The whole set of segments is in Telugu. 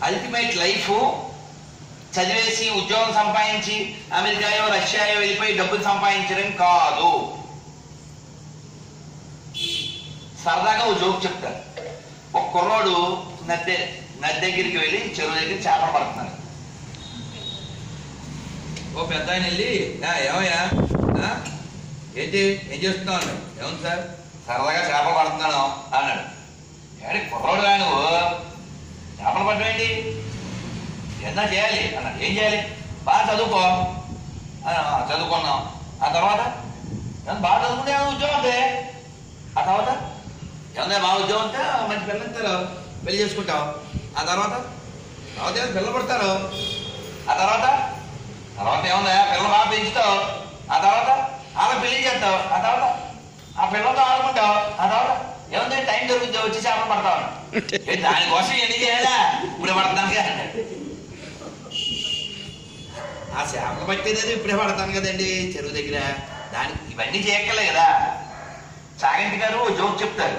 అల్టిమేట్ లైఫ్ చదివేసి ఉద్యోగం సంపాదించి అమెరికాయో రష్యాయో వెళ్ళిపోయి డబ్బులు సంపాదించడం కాదు. సరదాగా ఓ జోక్ చెప్తారు. ఒక కుర్రోడు నది దగ్గరికి వెళ్ళి చెరువు దగ్గర చేపలు పడుతున్నారు. ఓ పెద్ద ఆయన వెళ్ళి, ఏమయ్యా ఏంటి ఏం చేస్తున్నావు? ఏముంది సార్, సరదాగా చేపలు పడుతున్నాను అన్నాడు. ఏడి కుర్రోడు రా నువ్వు, చేపలు పట్టవేంటి, ఏదన్నా చేయాలి అన్నాడు. ఏం చేయాలి? బాగా చదువుకో. చదువుకున్నాం. ఆ తర్వాత బాగా చదువుకుంటే ఉద్యోగం అంతే. ఆ తర్వాత ఏమన్నా మా ఉద్యోగం అంతే, మంచి పిల్లలు ఇస్తారు, పెళ్లి చేసుకుంటావు. ఆ తర్వాత పిల్లలు పడతారు. ఆ తర్వాత ఏమన్నా పిల్లలు బాగా పెంచుతావు. ఆ తర్వాత వాళ్ళకి పెళ్లి చేస్తావు. ఆ తర్వాత ఆ పిల్లలతో ఆడుకుంటావు. ఆ తర్వాత ఏముంది టైం దొరుకుతుంది వచ్చి చేపలు పడతావు. దానికోసం ఎన్ని చేయాలా, ఇప్పుడే పడతాను కదా. ఆ చేపలు పట్టేది ఇప్పుడే పడతాను కదండి చెరువు దగ్గర, దానికి ఇవన్నీ చేయక్కలే కదా. చాగంటి గారు జోక్ చెప్తారు.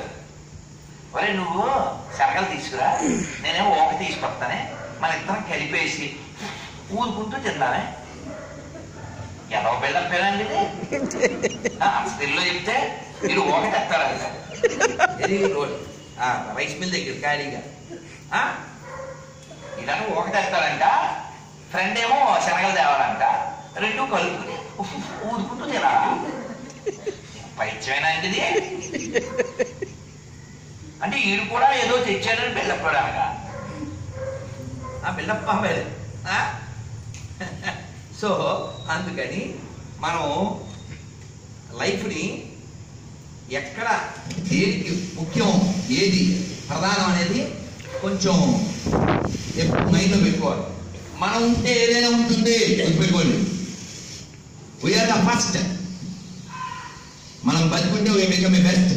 ఒరే నువ్వు శనగలు తీసుకురా, నేనేమో ఒక తీసుకొస్తానే, మన ఇద్దరం కలిపేసి ఊరుకుంటూ తిందామే. ఎలా బిల్డప్ పేరండి ఇది, స్టిల్లో చెప్తే మీరు ఒకటి ఎత్తారా రైస్ మిల్ దగ్గర ఖాళీగా ఇలా ఒకటి ఎత్తారంట. ఫ్రెండ్ ఏమో శనగలు తేవాలంట, రెండు కలుపుకుని ఊరుకుంటూ తినాలా. పైత్యమైనా అండి ఇది. అంటే వీడు కూడా ఏదో తెచ్చాడని బిల్డప్ అనగా బిల్డప్ పంపేది. సో అందుకని మనం లైఫ్ని ఎక్కడ దేనికి ముఖ్యం, ఏది ప్రధానం అనేది కొంచెం ఎప్పుడు మైండ్లో పెట్టుకోవాలి. మనం ఉంటే ఏదైనా ఉంటుంది పెట్టుకోండి. We are the first. మనం బతుకుంటే వీ బికమ్ ఏ బెస్ట్.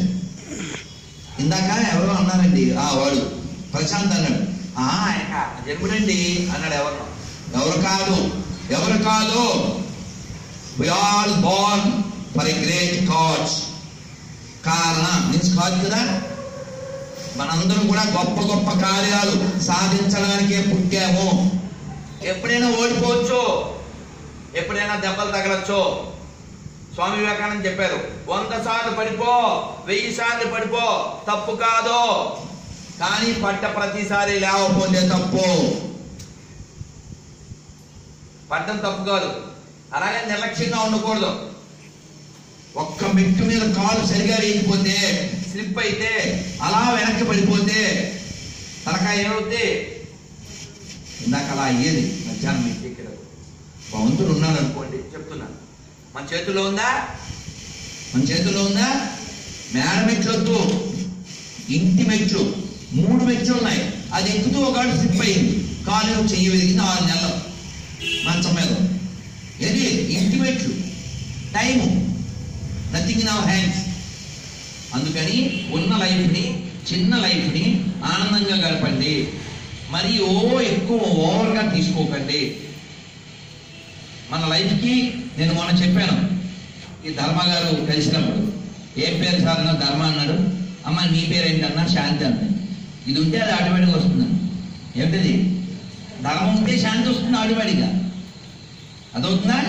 ఇందాక ఎవరో అన్నారండి, వాడు ప్రశాంత్ అన్నాడు, ఆయన జన్ముడండి అన్నాడు. ఎవరు కాదు we all born for a great cause. కారణం మీన్స్ కాదు కదా. మనందరం కూడా గొప్ప గొప్ప కార్యాలు సాధించడానికే పుట్టాము. ఎప్పుడైనా ఓడిపోవచ్చు, ఎప్పుడైనా దెబ్బలు తగలచ్చు. స్వామి వివేకానంద చెప్పారు, 100 సార్లు పడిపో, 1000 సార్లు పడిపో, తప్పు కాదు. కానీ పడ్డ ప్రతిసారి లేవపోతే తప్పు. పడ్డం తప్పు కాదు. అలాగే నిర్లక్ష్యంగా ఉండకూడదు. ఒక్క మెట్టు మీద కాలు సరిగా వేయకపోతే, స్లిప్ అయితే, అలా వెనక్కి పడిపోతే తలకాయ ఏమవుద్ది? ఇందాక అలా అయ్యేది. మధ్యాహ్నం అయితే ఇక్కడ భగవంతుడు ఉన్నాడు అనుకోండి, చెప్తున్నాను, మన చేతిలో ఉందా? మేడ మెట్లు వద్దు, ఇంటి మెట్లు 3 మెట్లు ఉన్నాయి. అది ఎక్కుతూ ఒకటి స్లిప్ అయింది, కాలు చెయ్యి వెలిగింది, 6 నెలలు మంచం మీద. ఏది ఇంటి మెట్లు, time, nothing in our hands. అందుకని ఉన్న లైఫ్ని, చిన్న లైఫ్ని ఆనందంగా గడపండి. మరి ఎక్కువ ఓవర్గా తీసుకోకండి. మన లైఫ్కి నేను మొన్న చెప్పాను, ఈ ధర్మ గారు కలిసినప్పుడు, ఏం పేరు సార్ అన్న? ధర్మ అన్నాడు. అమ్మ నీ పేరు ఏంటన్నా? శాంతి అన్నాడు. ఇది ఉంటే అది ఆటోమేటిక్గా వస్తుంది. ఏమిటది? ధర్మం ఉంటే శాంతి వస్తుంది ఆటోమేటిక్గా. అదవుతుందా?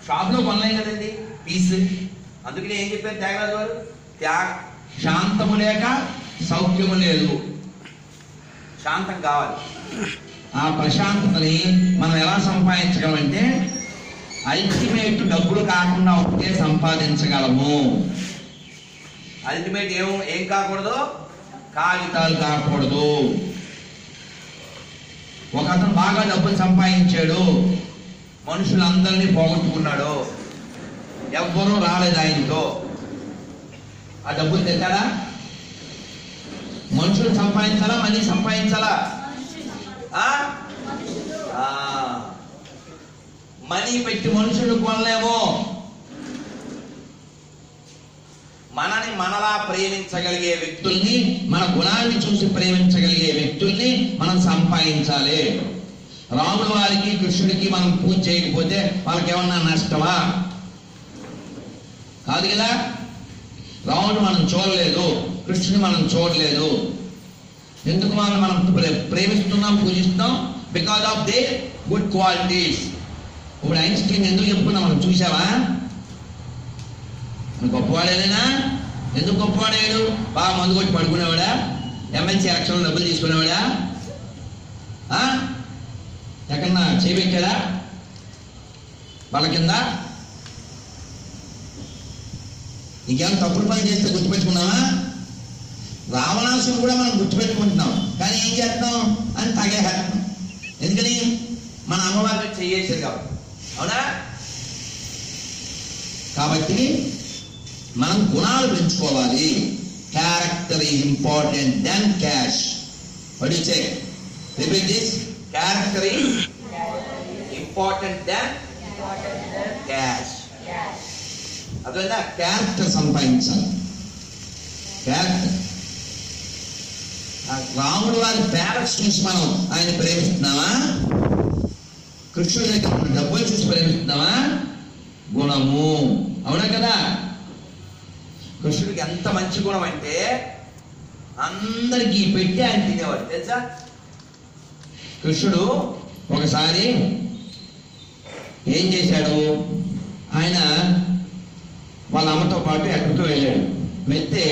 షాప్లో కొనలేం కదండి పీస్. అందుకని ఏం చెప్పారు త్యాగరాజు గారు? శాంతము లేక సౌఖ్యము లేదు. శాంతం కావాలి. ఆ ప్రశాంతతని మనం ఎలా సంపాదించగలమంటే, అల్టిమేట్ డబ్బులు కాకుండా ఉంటే సంపాదించగలము. అల్టిమేట్ ఏం కాకూడదు? కాగితాలు కాకూడదు. ఒక అతను బాగా డబ్బులు సంపాదించాడు, మనుషులందరినీ పోగొట్టుకున్నాడు, ఎవ్వరూ రాలేదు ఆయనతో. ఆ డబ్బులు తెచ్చాడా? మనుషులు సంపాదించాలా, మనీ సంపాదించాలా? మనీ పెట్టి మనుషులు కొనలేము. మనని మనలా ప్రేమించగలిగే వ్యక్తుల్ని, మన గుణాన్ని చూసి ప్రేమించగలిగే వ్యక్తుల్ని మనం సంపాదించాలి. రాముల వారికి, కృష్ణుడికి మనం పూజ చేయకపోతే వాళ్ళకి ఏమన్నా నష్టమా? కాదు కదా. రాముడు మనం చూడలేదు, కృష్ణుని మనం చూడలేదు. ఎందుకు మనం ప్రేమిస్తున్నాం, పూజిస్తున్నాం? Because of the good qualities. ఇప్పుడు ఐన్స్టీన్ ఎందుకు చెప్పుకున్నాం మనం? చూసావా? గొప్పవాడేనా? ఎందుకు గొప్పవాడాడు? బాగా మందు కొట్టి పడుకునేవాడా? ఎమ్మెల్సీ ఎలక్షన్లో డబ్బులు తీసుకునేవాడా? ఎక్కడన్నా చేపెట్టాడా వాళ్ళ కింద? నీకేమైనా తప్పుడు పని చేస్తే గుర్తుపెట్టుకున్నావా? రావణాసుడు కూడా మనం గుర్తుపెట్టుకుంటున్నాం, కానీ ఏం చేస్తున్నాం అని తగేస్తున్నాం. ఎందుకని? మన అమ్మవారిని చేయేసారు కాబట్టి. అవునా? కాబట్టి మనం గుణాలు పెంచుకోవాలి. Character is important than cash. What you say? Repeat this. Character is important than cash. అదేనా? క్యారెక్టర్ సంపాదించాలి. క్యారెక్టర్. రాముడు వారి ప్యారెట్స్ చూసి మనం ఆయన ప్రేమిస్తున్నావా? కృష్ణుడి దగ్గర డబ్బులు చూసి ప్రేమిస్తున్నావా? గుణము. అవునా కదా? కృష్ణుడికి ఎంత మంచి గుణం అంటే అందరికీ పెట్టి ఆయన తినేవాడు, తెలుసా? కృష్ణుడు ఒకసారి ఏం చేశాడు? ఆయన వాళ్ళ అమ్మతో పాటు ఎక్కడికో వెళ్ళాడు. వెళ్తే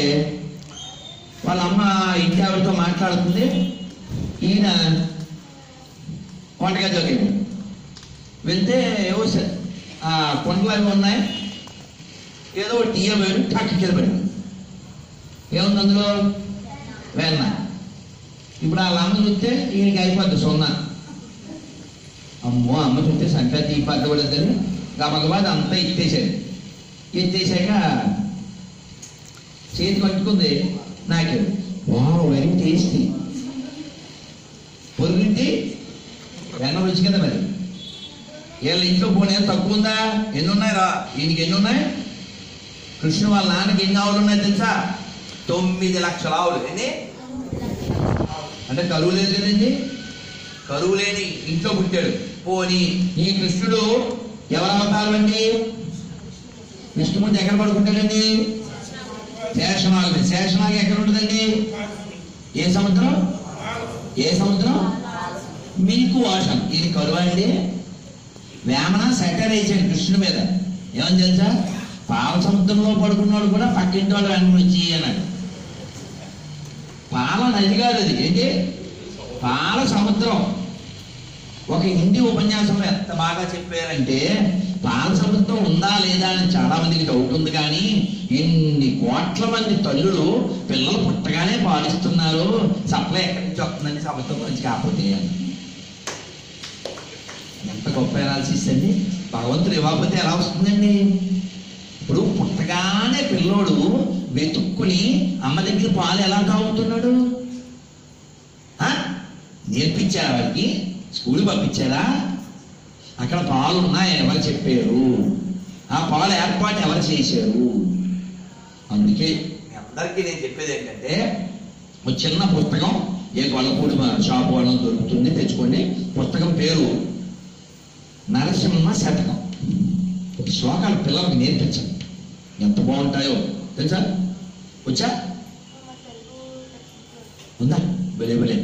వాళ్ళ అమ్మ ఇంటి ఆవిడతో మాట్లాడుతుంది. ఈయన వంటగదిలోకి వెళ్ళాడు. వెళ్తే ఏవో కొండలు అవి ఉన్నాయి, ఏదో తీయబోయాడు, టక్కి కింద పడింది. ఏముంది అందులో? వెన్న. ఇప్పుడు వాళ్ళ అమ్మ చూస్తే ఈయనకి అయిపోద్ది సున్నా. అమ్మో, అమ్మ చూస్తే సంక్రాంతి ఈ పద్ధతి కూడా తెలియదు. గబగబాది అంతా ఎత్తేసాడు. ఎత్తేసాక చేతి పట్టుకుంది, నాకేడు. Wow, very tasty. పొరుగింటి వెన్న రుచి కదా మరి. వీళ్ళ ఇంట్లో పోనీ తక్కువ ఉందా? ఎన్ని ఉన్నాయి రా? ఈయనకి ఎన్ని ఉన్నాయి? కృష్ణ వాళ్ళ నాన్నకి ఎన్ని ఆవులు ఉన్నాయి తెలుసా? 9 లక్షల ఆవులు. ఎన్ని అంటే కరువు లేదు కదండి. కరువు లేని ఇంట్లో పుట్టాడు. పోనీ ఈ కృష్ణుడు ఎవరి అవతారం అండి? విష్ణుమూర్తి ఎక్కడ పడుకుంటాడండి? శేషనాగు. శేషనాగు ఎక్కడ ఉంటుందండి? ఏ సముద్రం? ఏ సముద్రం? మిల్క్ వాషన్. ఇది కరువు అండి. వేమన సెటర్ వేసాడు కృష్ణుడి మీద. ఏమని తెలుసా? పాల సముద్రంలో పడుకున్నాడు కూడా పక్కింటి వాళ్ళు వెంట వచ్చి అన్నాడు. పాల నది కాదు అది, ఏంటి? పాల సముద్రం. ఒక హిందీ ఉపన్యాసంలో ఎంత బాగా చెప్పారంటే, పాల సముద్రం ఉందా లేదా అని చాలా మందికి డౌట్ ఉంది, కానీ ఎన్ని కోట్ల మంది తల్లులు పిల్లలు పుట్టగానే పాలిస్తున్నారు. సప్లై ఎక్కడి నుంచి వస్తుందండి? సముద్రం నుంచి కాకపోతే. ఎంత గొప్ప అనాలిసిస్ అండి. భగవంతుడు ఇవ్వకపోతే ఎలా వస్తుందండి? ఇప్పుడు పుట్టగానే పిల్లోడు వెతుక్కుని అమ్మ దగ్గర పాలు ఎలా తాగుతున్నాడు? నేర్పించారా వాడికి? స్కూల్ పంపించారా? అక్కడ పాలు ఉన్నాయని ఎవరు చెప్పారు? ఆ పాలు ఏర్పాటు ఎవరు చేశారు? అందుకే అందరికీ నేను చెప్పేది ఏంటంటే, ఒక చిన్న పుస్తకం ఏ గొల్లపూడి షాపు వాళ్ళని దొరుకుతుంది, తెచ్చుకోండి. పుస్తకం పేరు నరసింహ శతకం. శ్లోకాలు పిల్లలకు నేర్పించండి, ఎంత బాగుంటాయో తెలుసా? వచ్చా? ఉందా? బలే బలే.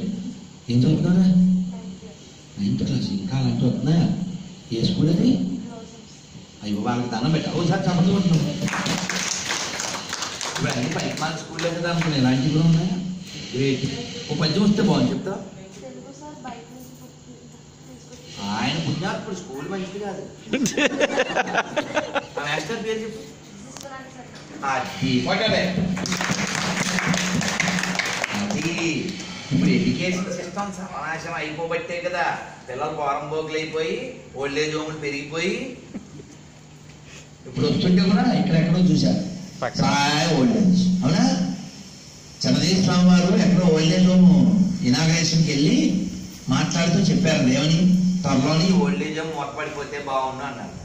ఏం చదువుతున్నారా? 9th class. ఇంకా అలాంటి వస్తున్నాయా? ఏ స్కూల్ అది? అయ్యో, వాళ్ళకి దండం పెట్టా. ఒకసారి చదువుకుంటున్నాం. ఇప్పుడు అన్ని 10 స్కూల్లో కదా అనుకున్నా. ఇలాంటివి కూడా ఉన్నాయా? గ్రేట్. ఓ పద్యం వస్తే బాగుంది, చెప్తా. ఆయన పుణ్యాత్ముడు, స్కూల్ మంచిది కాదు. ఆ మాస్టర్ పేరు చెప్పు. అది ఇప్పుడు ఎడ్యుకేషన్ సిస్టమ్ సమానాశం అయిపోబట్టే కదా పిల్లలు పోరంబోకులు అయిపోయి ఓల్డేజ్ హోమ్లు పెరిగిపోయి ఇప్పుడు వస్తుంటే కూడా ఇక్కడెక్కడో చూశారు ఓల్డేజ్. అవునా? చంద్రదేవ స్వామి వారు ఎక్కడో ఓల్డేజ్ హోమ్ ఇనాగ్రేషన్కి వెళ్ళి మాట్లాడుతూ చెప్పారు, ఏమని? త్వరలోని ఓల్డేజ్ హోమ్ మొట్టపడిపోతే బాగుండు అన్నారు.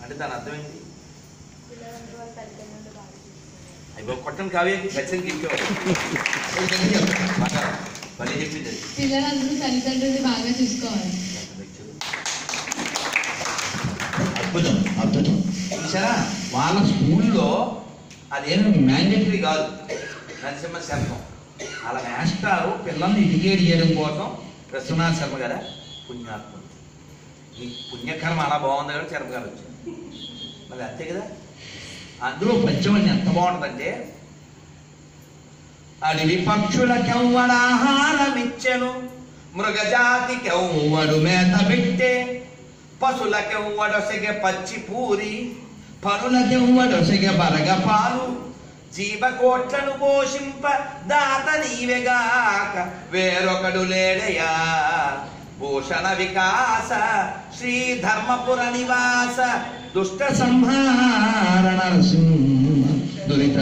అంటే దాని అర్థం ఏంటి? అయిపో కొట్టం కావే గచ్చని తీసుకోవాలి. మళ్ళీ చెప్పింది పిల్లలందరూ తల్లిదండ్రులు బాగా చూసుకోవాలి. అద్భుతం, అద్భుతం. చూసారా? వాళ్ళ స్కూల్లో అదేమో మ్యాండేటరీ కాదు నరసింహ శతకం. అలా మేస్టారు పిల్లల్ని ఎడ్యుకేట్ చేయడం కోసం విశ్వనాథ శర్మ గారా పుణ్యాత్ముడు. ఈ పుణ్యకర్మ అలా బాగుంది కదా శర్మ గారు వచ్చింది మరి అంతే కదా. అందులో పద్యం ఎంత బాగుంటుందంటే, అడవి పక్షులకెవ్వడాహారమిచ్చెను, మృగజాతికెవ్వడు మేత పెట్టే, పశులకెవ్వడొసెగ పచ్చి పూరి, పరులకెవ్వడొసెగ బరగ పాలు, జీవకోట్లను పోషింప దాత నీవెగాక వేరొకడు లేడయా. భూషణ వికాస శ్రీ ధర్మపుర నివాస దుష్ట సంహారణ దురిత